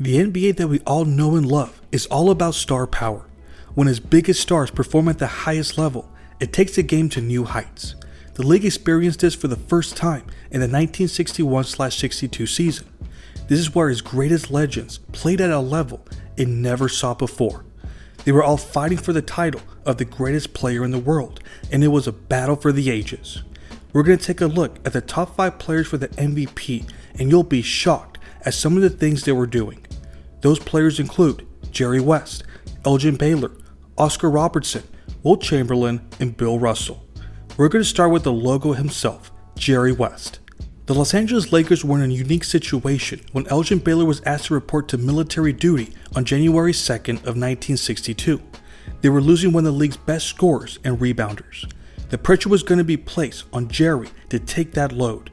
The NBA that we all know and love is all about star power. When its biggest stars perform at the highest level, it takes the game to new heights. The league experienced this for the first time in the 1961-62 season. This is where its greatest legends played at a level it never saw before. They were all fighting for the title of the greatest player in the world, and it was a battle for the ages. We're going to take a look at the top 5 players for the MVP, and you'll be shocked at some of the things they were doing. Those players include Jerry West, Elgin Baylor, Oscar Robertson, Wilt Chamberlain, and Bill Russell. We're going to start with the logo himself, Jerry West. The Los Angeles Lakers were in a unique situation when Elgin Baylor was asked to report to military duty on January 2nd of 1962. They were losing one of the league's best scorers and rebounders. The pressure was going to be placed on Jerry to take that load.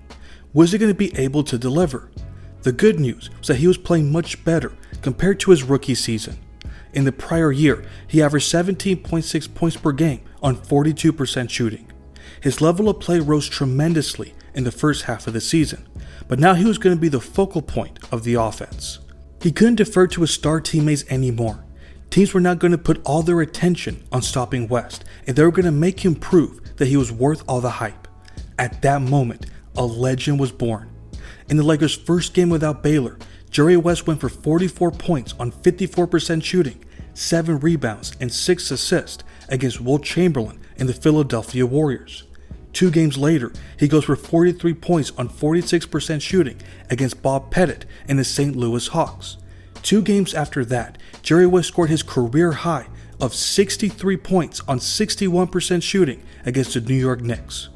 Was he going to be able to deliver? The good news was that he was playing much better compared to his rookie season. In the prior year, he averaged 17.6 points per game on 42% shooting. His level of play rose tremendously in the first half of the season, but now he was going to be the focal point of the offense. He couldn't defer to his star teammates anymore. Teams were now going to put all their attention on stopping West, and they were going to make him prove that he was worth all the hype. At that moment, a legend was born. In the Lakers' first game without Baylor, Jerry West went for 44 points on 54% shooting, 7 rebounds, and 6 assists against Wilt Chamberlain and the Philadelphia Warriors. 2 games later, he goes for 43 points on 46% shooting against Bob Pettit and the St. Louis Hawks. 2 games after that, Jerry West scored his career high of 63 points on 61% shooting against the New York Knicks.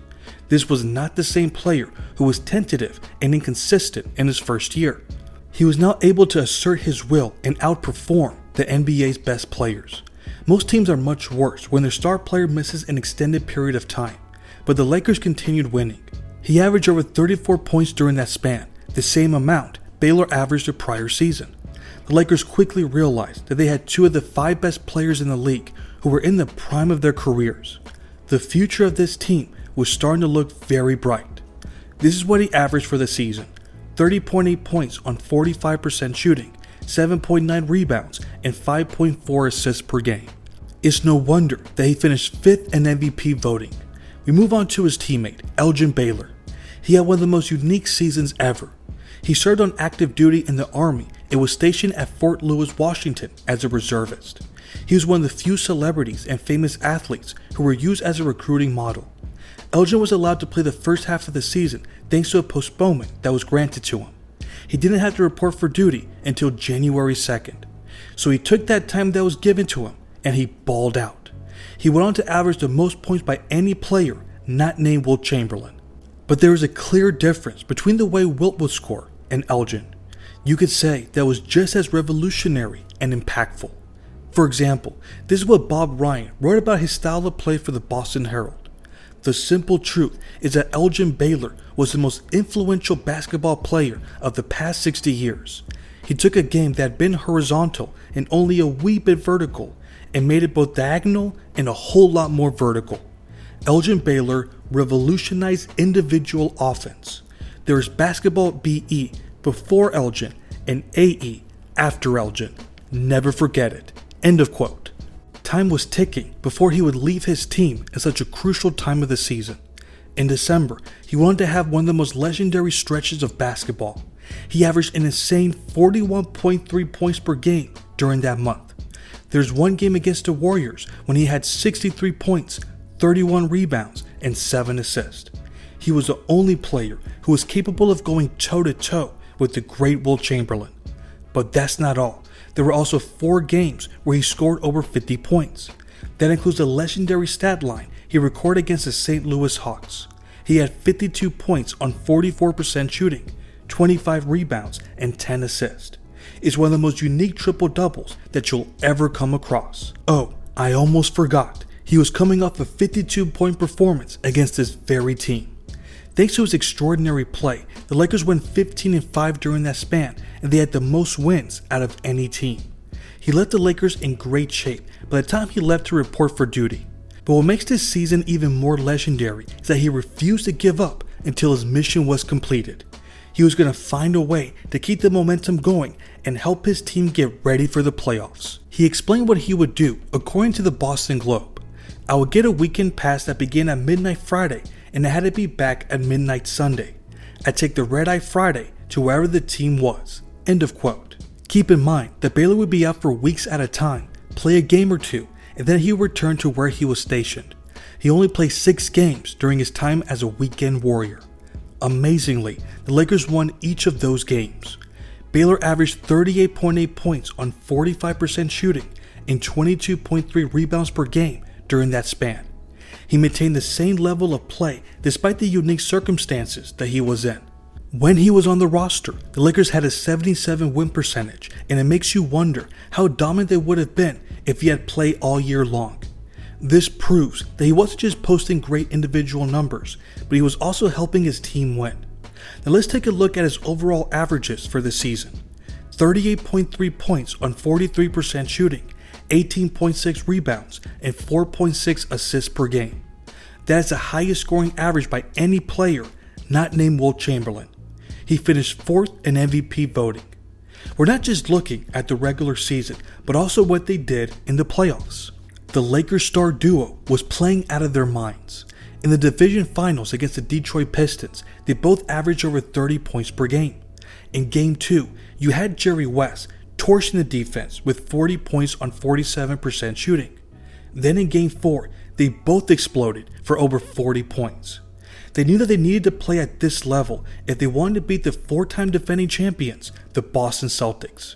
This was not the same player who was tentative and inconsistent in his first year. He was now able to assert his will and outperform the NBA's best players. Most teams are much worse when their star player misses an extended period of time, but the Lakers continued winning. He averaged over 34 points during that span, the same amount Baylor averaged the prior season. The Lakers quickly realized that they had 2 of the 5 best players in the league who were in the prime of their careers. The future of this team was starting to look very bright. This is what he averaged for the season: 30.8 points on 45% shooting, 7.9 rebounds, and 5.4 assists per game. It's no wonder that he finished 5th in MVP voting. We move on to his teammate, Elgin Baylor. He had one of the most unique seasons ever. He served on active duty in the Army and was stationed at Fort Lewis, Washington as a reservist. He was one of the few celebrities and famous athletes who were used as a recruiting model. Elgin was allowed to play the first half of the season thanks to a postponement that was granted to him. He didn't have to report for duty until January 2nd. So he took that time that was given to him and he balled out. He went on to average the most points by any player not named Wilt Chamberlain. But there is a clear difference between the way Wilt would score and Elgin. You could say that was just as revolutionary and impactful. For example, this is what Bob Ryan wrote about his style of play for the Boston Herald. The simple truth is that Elgin Baylor was the most influential basketball player of the past 60 years. He took a game that had been horizontal and only a wee bit vertical and made it both diagonal and a whole lot more vertical. Elgin Baylor revolutionized individual offense. There is basketball BE before Elgin and AE after Elgin. Never forget it. End of quote. Time was ticking before he would leave his team at such a crucial time of the season. In December, he wanted to have one of the most legendary stretches of basketball. He averaged an insane 41.3 points per game during that month. There's one game against the Warriors when he had 63 points, 31 rebounds, and 7 assists. He was the only player who was capable of going toe-to-toe with the great Wilt Chamberlain. But that's not all. There were also 4 games where he scored over 50 points. That includes the legendary stat line he recorded against the St. Louis Hawks. He had 52 points on 44% shooting, 25 rebounds, and 10 assists. It's one of the most unique triple-doubles that you'll ever come across. Oh, I almost forgot. He was coming off a 52-point performance against this very team. Thanks to his extraordinary play, the Lakers went 15-5 during that span, and they had the most wins out of any team. He left the Lakers in great shape by the time he left to report for duty. But what makes this season even more legendary is that he refused to give up until his mission was completed. he was going to find a way to keep the momentum going and help his team get ready for the playoffs. He explained what he would do according to the Boston Globe. I would get a weekend pass that began at midnight Friday and I had to be back at midnight Sunday. I'd take the red-eye Friday to wherever the team was. End of quote. Keep in mind that Baylor would be out for weeks at a time, play a game or two, and then he would return to where he was stationed. He only played 6 games during his time as a weekend warrior. Amazingly, the Lakers won each of those games. Baylor averaged 38.8 points on 45% shooting and 22.3 rebounds per game during that span. He maintained the same level of play despite the unique circumstances that he was in. When he was on the roster, the Lakers had a 77 win percentage, and it makes you wonder how dominant they would have been if he had played all year long. This proves that he wasn't just posting great individual numbers, but he was also helping his team win. Now let's take a look at his overall averages for the season. 38.3 points on 43% shooting, 18.6 rebounds, and 4.6 assists per game. That is the highest scoring average by any player not named Wilt Chamberlain. He finished 4th in MVP voting. We're not just looking at the regular season, but also what they did in the playoffs. The Lakers star duo was playing out of their minds. In the division finals against the Detroit Pistons, they both averaged over 30 points per game. In Game 2, you had Jerry West torching the defense with 40 points on 47% shooting. Then in Game 4, they both exploded for over 40 points. They knew that they needed to play at this level if they wanted to beat the 4-time defending champions, the Boston Celtics.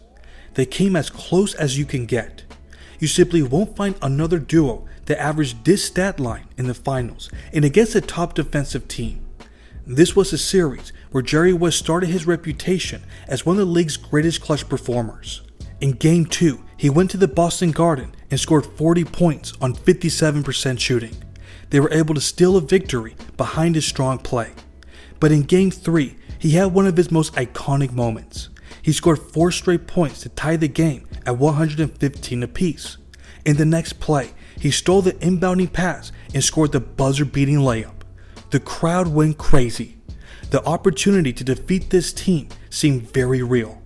They came as close as you can get. You simply won't find another duo that averaged this stat line in the finals and against a top defensive team. This was a series where Jerry West started his reputation as one of the league's greatest clutch performers. In Game 2, he went to the Boston Garden and scored 40 points on 57% shooting. They were able to steal a victory behind his strong play. But in Game 3, he had one of his most iconic moments. He scored 4 straight points to tie the game at 115 apiece. In the next play, he stole the inbounding pass and scored the buzzer-beating layup. The crowd went crazy. The opportunity to defeat this team seemed very real.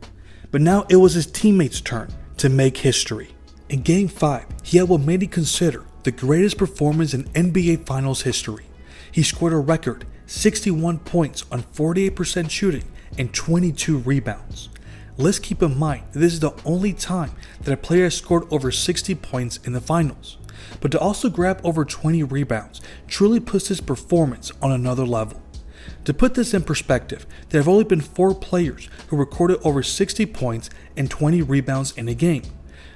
But now it was his teammates' turn to make history. In Game 5, he had what many consider the greatest performance in NBA Finals history. He scored a record 61 points on 48% shooting and 22 rebounds. Let's keep in mind that this is the only time that a player has scored over 60 points in the finals. But to also grab over 20 rebounds truly puts his performance on another level. To put this in perspective, there have only been 4 players who recorded over 60 points and 20 rebounds in a game.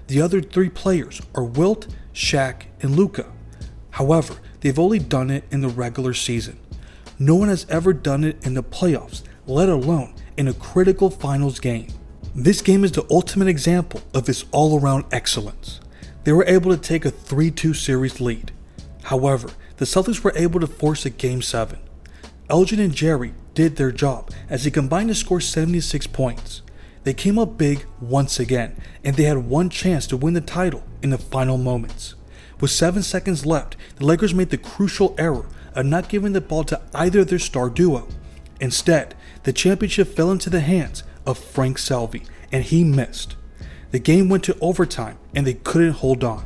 The other 3 players are Wilt, Shaq, and Luka. However, they've only done it in the regular season. No one has ever done it in the playoffs, let alone in a critical finals game. This game is the ultimate example of his all-around excellence. They were able to take a 3-2 series lead. However, the Celtics were able to force a Game 7. Elgin and Jerry did their job as they combined to score 76 points. They came up big once again, and they had one chance to win the title in the final moments. With 7 seconds left, the Lakers made the crucial error of not giving the ball to either of their star duo. Instead, the championship fell into the hands of Frank Selby, and he missed. The game went to overtime, and they couldn't hold on.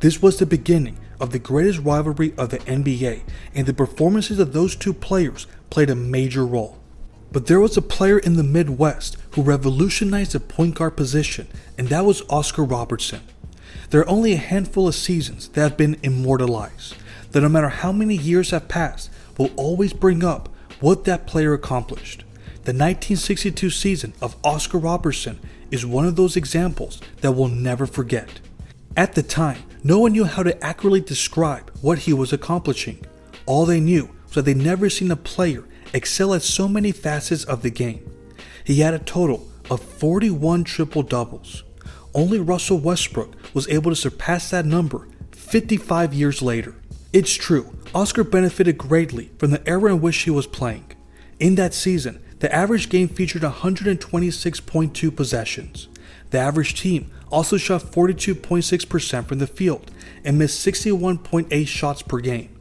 This was the beginning of the greatest rivalry of the NBA, and the performances of those 2 players played a major role. But there was a player in the Midwest who revolutionized the point guard position, and that was Oscar Robertson. There are only a handful of seasons that have been immortalized, that no matter how many years have passed, will always bring up what that player accomplished. The 1962 season of Oscar Robertson is one of those examples that we'll never forget. At the time, no one knew how to accurately describe what he was accomplishing. All they knew was that they'd never seen a player excel at so many facets of the game. He had a total of 41 triple-doubles. Only Russell Westbrook was able to surpass that number 55 years later. It's true, Oscar benefited greatly from the era in which he was playing. In that season, the average game featured 126.2 possessions. The average team also shot 42.6% from the field and missed 61.8 shots per game.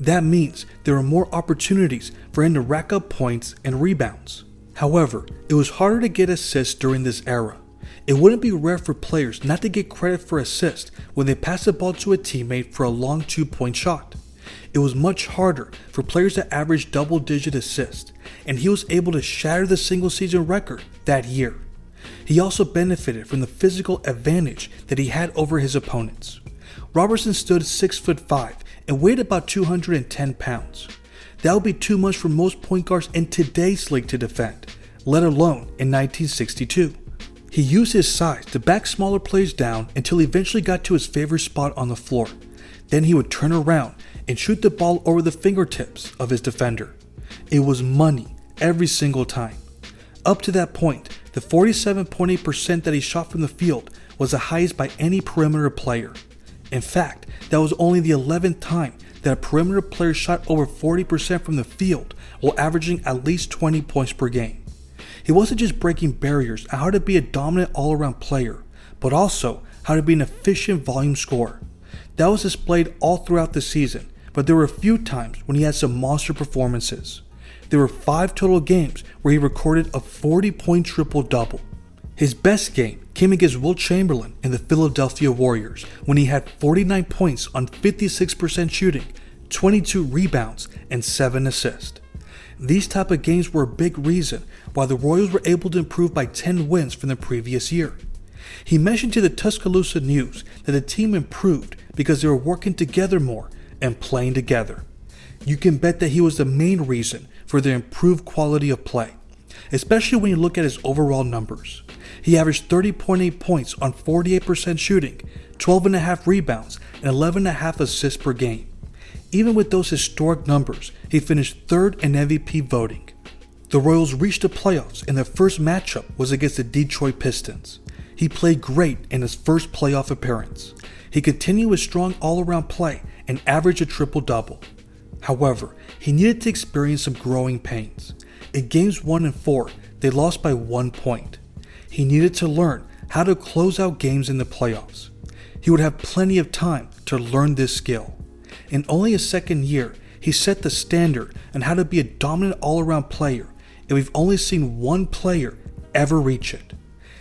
That means there are more opportunities for him to rack up points and rebounds. However, it was harder to get assists during this era. It wouldn't be rare for players not to get credit for assists when they pass the ball to a teammate for a long 2-point shot. It was much harder for players to average double-digit assists, and he was able to shatter the single-season record that year. He also benefited from the physical advantage that he had over his opponents. Robertson stood 6'5" and weighed about 210 pounds. That would be too much for most point guards in today's league to defend, let alone in 1962. He used his size to back smaller players down until he eventually got to his favorite spot on the floor. Then he would turn around and shoot the ball over the fingertips of his defender. It was money every single time. Up to that point, the 47.8% that he shot from the field was the highest by any perimeter player. In fact, that was only the 11th time that a perimeter player shot over 40% from the field while averaging at least 20 points per game. He wasn't just breaking barriers on how to be a dominant all-around player, but also how to be an efficient volume scorer. That was displayed all throughout the season, but there were a few times when he had some monster performances. There were 5 total games where he recorded a 40-point triple-double. His best game came against Wilt Chamberlain and the Philadelphia Warriors when he had 49 points on 56% shooting, 22 rebounds, and 7 assists. These type of games were a big reason why the Royals were able to improve by 10 wins from the previous year. He mentioned to the Tuscaloosa News that the team improved because they were working together more and playing together. You can bet that he was the main reason for their improved quality of play, especially when you look at his overall numbers. He averaged 30.8 points on 48% shooting, 12.5 rebounds, and 11.5 assists per game. Even with those historic numbers, he finished 3rd in MVP voting. The Royals reached the playoffs and their first matchup was against the Detroit Pistons. He played great in his first playoff appearance. He continued his strong all-around play and averaged a triple-double. However, he needed to experience some growing pains. In games 1 and 4, they lost by 1 point. He needed to learn how to close out games in the playoffs. He would have plenty of time to learn this skill. In only his second year, he set the standard on how to be a dominant all-around player, and we've only seen one player ever reach it.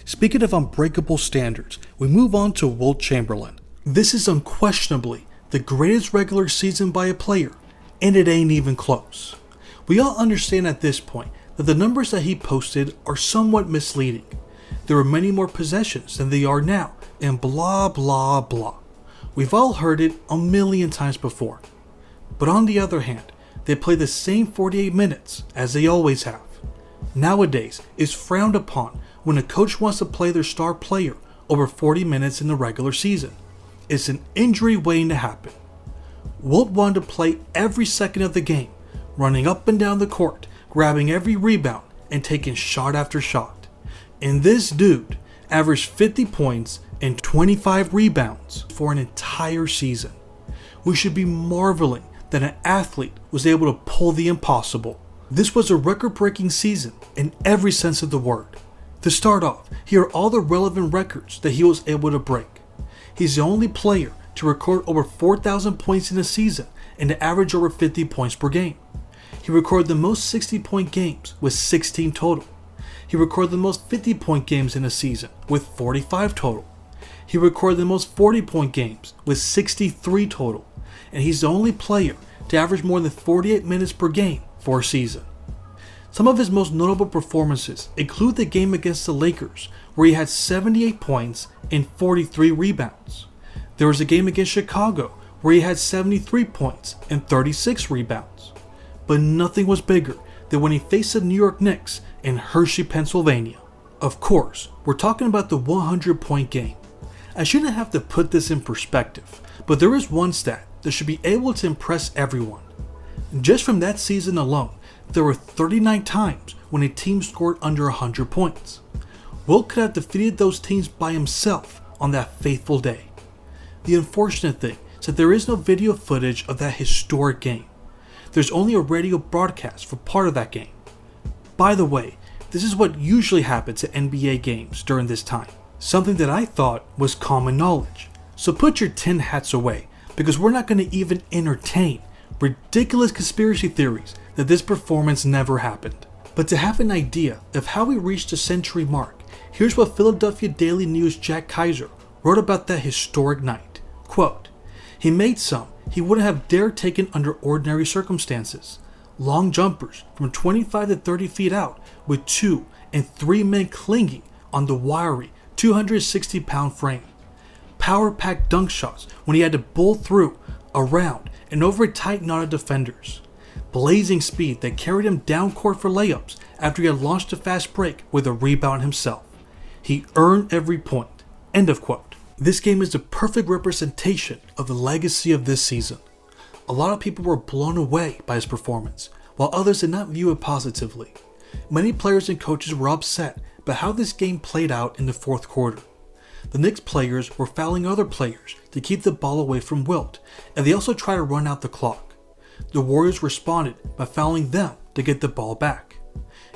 Speaking of unbreakable standards, we move on to Wilt Chamberlain. This is unquestionably the greatest regular season by a player, and it ain't even close. We all understand at this point that the numbers that he posted are somewhat misleading. There are many more possessions than they are now, and blah blah blah. We've all heard it a million times before. But on the other hand, they play the same 48 minutes as they always have. Nowadays, it's frowned upon when a coach wants to play their star player over 40 minutes in the regular season. It's an injury waiting to happen. Wilt wanted to play every second of the game, running up and down the court, grabbing every rebound, and taking shot after shot. And this dude averaged 50 points and 25 rebounds for an entire season. We should be marveling that an athlete was able to pull the impossible. This was a record-breaking season in every sense of the word. To start off, here are all the relevant records that he was able to break. He's the only player to record over 4,000 points in a season and to average over 50 points per game. He recorded the most 60-point games with 16 total. He recorded the most 50-point games in a season with 45 total. He recorded the most 40-point games with 63 total. And he's the only player to average more than 48 minutes per game for a season. Some of his most notable performances include the game against the Lakers, where he had 78 points and 43 rebounds. There was a game against Chicago, where he had 73 points and 36 rebounds. But nothing was bigger than when he faced the New York Knicks in Hershey, Pennsylvania. Of course, we're talking about the 100-point game. I shouldn't have to put this in perspective, but there is one stat that should be able to impress everyone. Just from that season alone, there were 39 times when a team scored under 100 points. Wilt could have defeated those teams by himself on that fateful day. The unfortunate thing is that there is no video footage of that historic game. There's only a radio broadcast for part of that game. By the way, this is what usually happens at NBA games during this time, something that I thought was common knowledge. So put your tin hats away, because we're not going to even entertain ridiculous conspiracy theories that this performance never happened. But to have an idea of how we reached the century mark, here's what Philadelphia Daily News' Jack Kaiser wrote about that historic night. Quote, "He made some he wouldn't have dared taken under ordinary circumstances. Long jumpers from 25 to 30 feet out with 2 and 3 men clinging on the wiry 260-pound frame. Power-packed dunk shots when he had to bull through, around, and over tight knotted defenders. Blazing speed that carried him down court for layups after he had launched a fast break with a rebound himself. He earned every point." End of quote. This game is the perfect representation of the legacy of this season. A lot of people were blown away by his performance, while others did not view it positively. Many players and coaches were upset about how this game played out in the fourth quarter. The Knicks players were fouling other players to keep the ball away from Wilt, and they also tried to run out the clock. The Warriors responded by fouling them to get the ball back.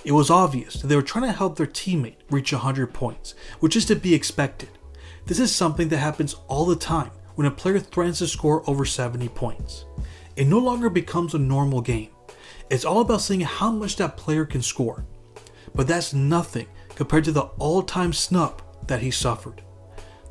It was obvious that they were trying to help their teammate reach 100 points, which is to be expected. This is something that happens all the time when a player threatens to score over 70 points. It no longer becomes a normal game. It's all about seeing how much that player can score. But that's nothing compared to the all-time snub that he suffered.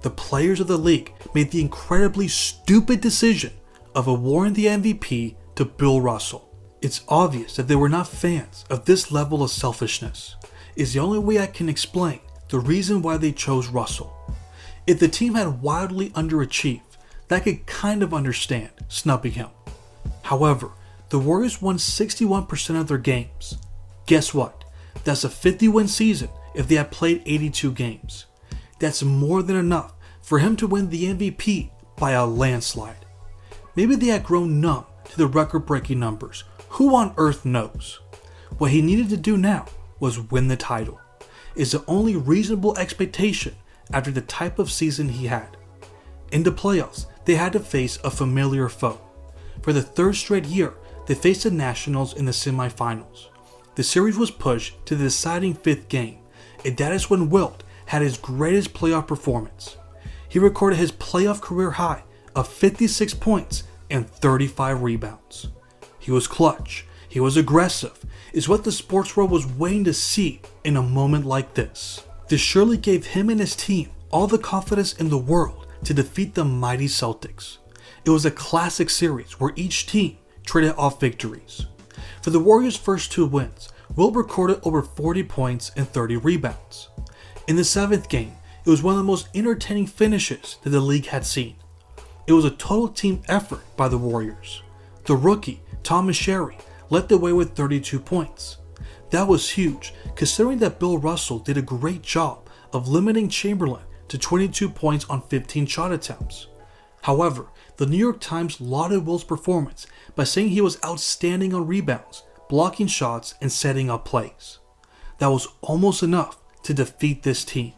The players of the league made the incredibly stupid decision of awarding the MVP to Bill Russell. It's obvious that they were not fans of this level of selfishness. It's the only way I can explain the reason why they chose Russell. If the team had wildly underachieved, I could kind of understand snubbing him. However, the Warriors won 61% of their games. Guess what? That's a 50-win season if they had played 82 games. That's more than enough for him to win the MVP by a landslide. Maybe they had grown numb to the record-breaking numbers. Who on earth knows? What he needed to do now was win the title. It's the only reasonable expectation after the type of season he had. In the playoffs, they had to face a familiar foe. For the third straight year, they faced the Nationals in the semifinals. The series was pushed to the deciding 5th game, and that is when Wilt had his greatest playoff performance. He recorded his playoff career high of 56 points and 35 rebounds. He was clutch, he was aggressive, is what the sports world was waiting to see in a moment like this. This surely gave him and his team all the confidence in the world to defeat the mighty Celtics. It was a classic series where each team traded off victories. For the Warriors' first 2 wins, Wilt recorded over 40 points and 30 rebounds. In the 7th game, it was one of the most entertaining finishes that the league had seen. It was a total team effort by the Warriors. The rookie, Thomas Sherry, led the way with 32 points. That was huge, considering that Bill Russell did a great job of limiting Chamberlain to 22 points on 15 shot attempts. However, the New York Times lauded Wilt's performance by saying he was outstanding on rebounds, blocking shots, and setting up plays. That was almost enough to defeat this team.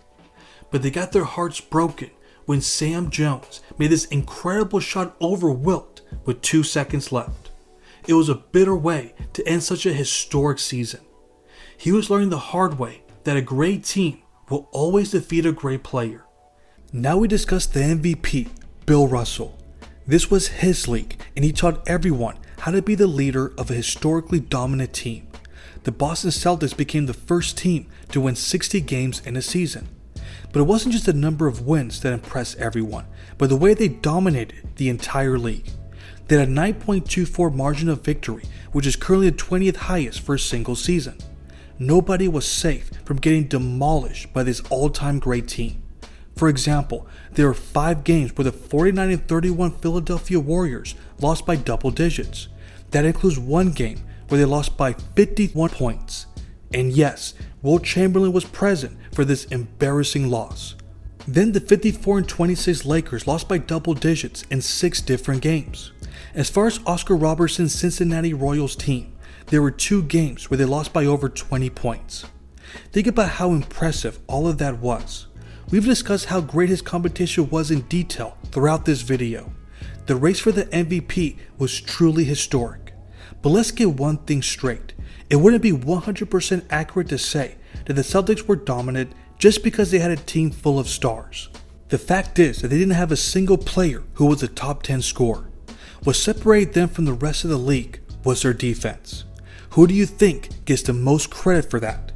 But they got their hearts broken when Sam Jones made this incredible shot over Wilt with 2 seconds left. It was a bitter way to end such a historic season. He was learning the hard way that a great team will always defeat a great player. Now we discuss the MVP, Bill Russell. This was his league, and he taught everyone how to be the leader of a historically dominant team. The Boston Celtics became the first team to win 60 games in a season. But it wasn't just the number of wins that impressed everyone, but the way they dominated the entire league. They had a 9.24 margin of victory, which is currently the 20th highest for a single season. Nobody was safe from getting demolished by this all-time great team. For example, there were 5 games where the 49-31 Philadelphia Warriors lost by double digits. That includes 1 game where they lost by 51 points. And yes, Wilt Chamberlain was present for this embarrassing loss. Then the 54-26 Lakers lost by double digits in 6 different games. As far as Oscar Robertson's Cincinnati Royals team, there were 2 games where they lost by over 20 points. Think about how impressive all of that was. We've discussed how great his competition was in detail throughout this video. The race for the MVP was truly historic. But let's get one thing straight. It wouldn't be 100% accurate to say that the Celtics were dominant just because they had a team full of stars. The fact is that they didn't have a single player who was a top 10 scorer. What separated them from the rest of the league was their defense. Who do you think gets the most credit for that?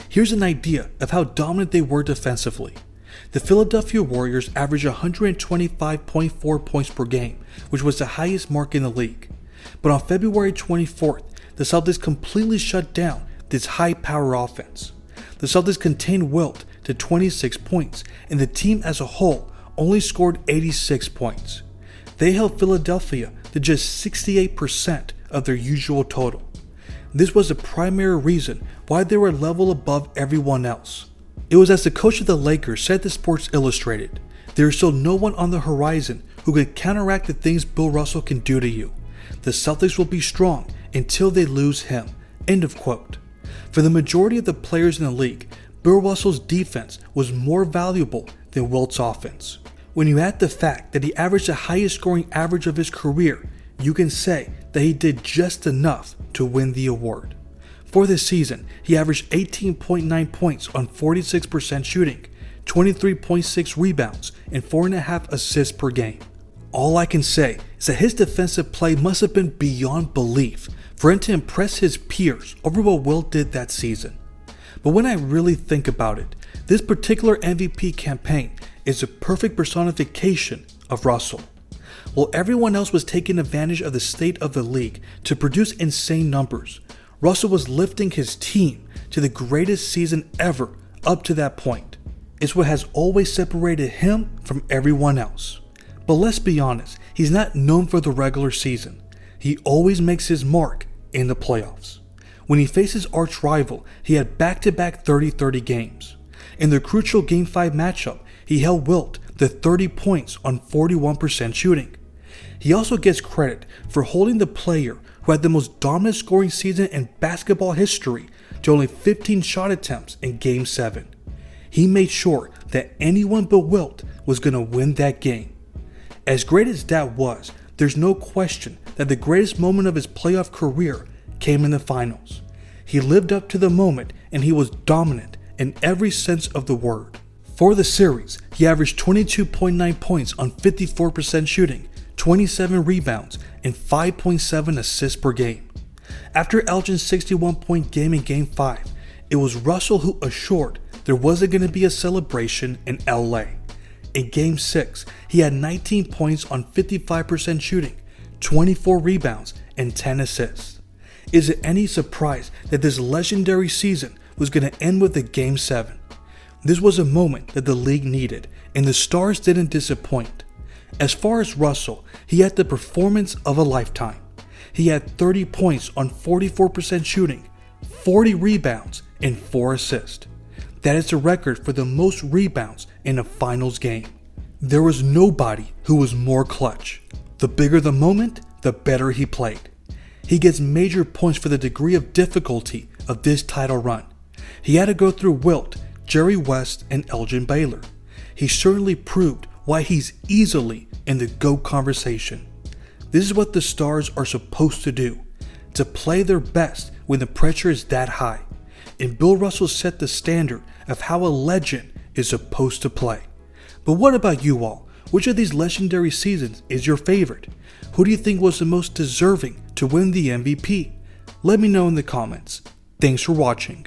Here's an idea of how dominant they were defensively. The Philadelphia Warriors averaged 125.4 points per game, which was the highest mark in the league. But on February 24th, the Celtics completely shut down this high-power offense. The Celtics contained Wilt to 26 points, and the team as a whole only scored 86 points. They held Philadelphia to just 68% of their usual total. This was the primary reason why they were a level above everyone else. It was as the coach of the Lakers said to Sports Illustrated, "There is still no one on the horizon who can counteract the things Bill Russell can do to you. The Celtics will be strong until they lose him." End of quote. For the majority of the players in the league, Bill Russell's defense was more valuable than Wilt's offense. When you add the fact that he averaged the highest scoring average of his career, you can say that he did just enough to win the award. For this season, he averaged 18.9 points on 46% shooting, 23.6 rebounds, and 4.5 assists per game. All I can say is that his defensive play must have been beyond belief for him to impress his peers over what Wilt did that season. But when I really think about it, this particular MVP campaign is a perfect personification of Russell. While everyone else was taking advantage of the state of the league to produce insane numbers, Russell was lifting his team to the greatest season ever up to that point. It's what has always separated him from everyone else. But let's be honest, he's not known for the regular season. He always makes his mark in the playoffs. When he faced his arch rival, he had back-to-back 30-30 games. In the crucial Game 5 matchup, he held Wilt to 30 points on 41% shooting. He also gets credit for holding the player who had the most dominant scoring season in basketball history to only 15 shot attempts in Game 7. He made sure that anyone but Wilt was going to win that game. As great as that was, there's no question that the greatest moment of his playoff career came in the finals. He lived up to the moment and he was dominant in every sense of the word. For the series, he averaged 22.9 points on 54% shooting, 27 rebounds, and 5.7 assists per game. After Elgin's 61-point game in Game 5, it was Russell who assured there wasn't going to be a celebration in LA. In Game 6, he had 19 points on 55% shooting, 24 rebounds, and 10 assists. Is it any surprise that this legendary season was going to end with a Game 7? This was a moment that the league needed, and the Stars didn't disappoint. As far as Russell, he had the performance of a lifetime. He had 30 points on 44% shooting, 40 rebounds, and 4 assists. That is the record for the most rebounds in a finals game. There was nobody who was more clutch. The bigger the moment, the better he played. He gets major points for the degree of difficulty of this title run. He had to go through Wilt, Jerry West, and Elgin Baylor. He certainly proved why he's easily in the GOAT conversation. This is what the Stars are supposed to do, to play their best when the pressure is that high. And Bill Russell set the standard of how a legend is supposed to play. But what about you all? Which of these legendary seasons is your favorite? Who do you think was the most deserving to win the MVP? Let me know in the comments. Thanks for watching.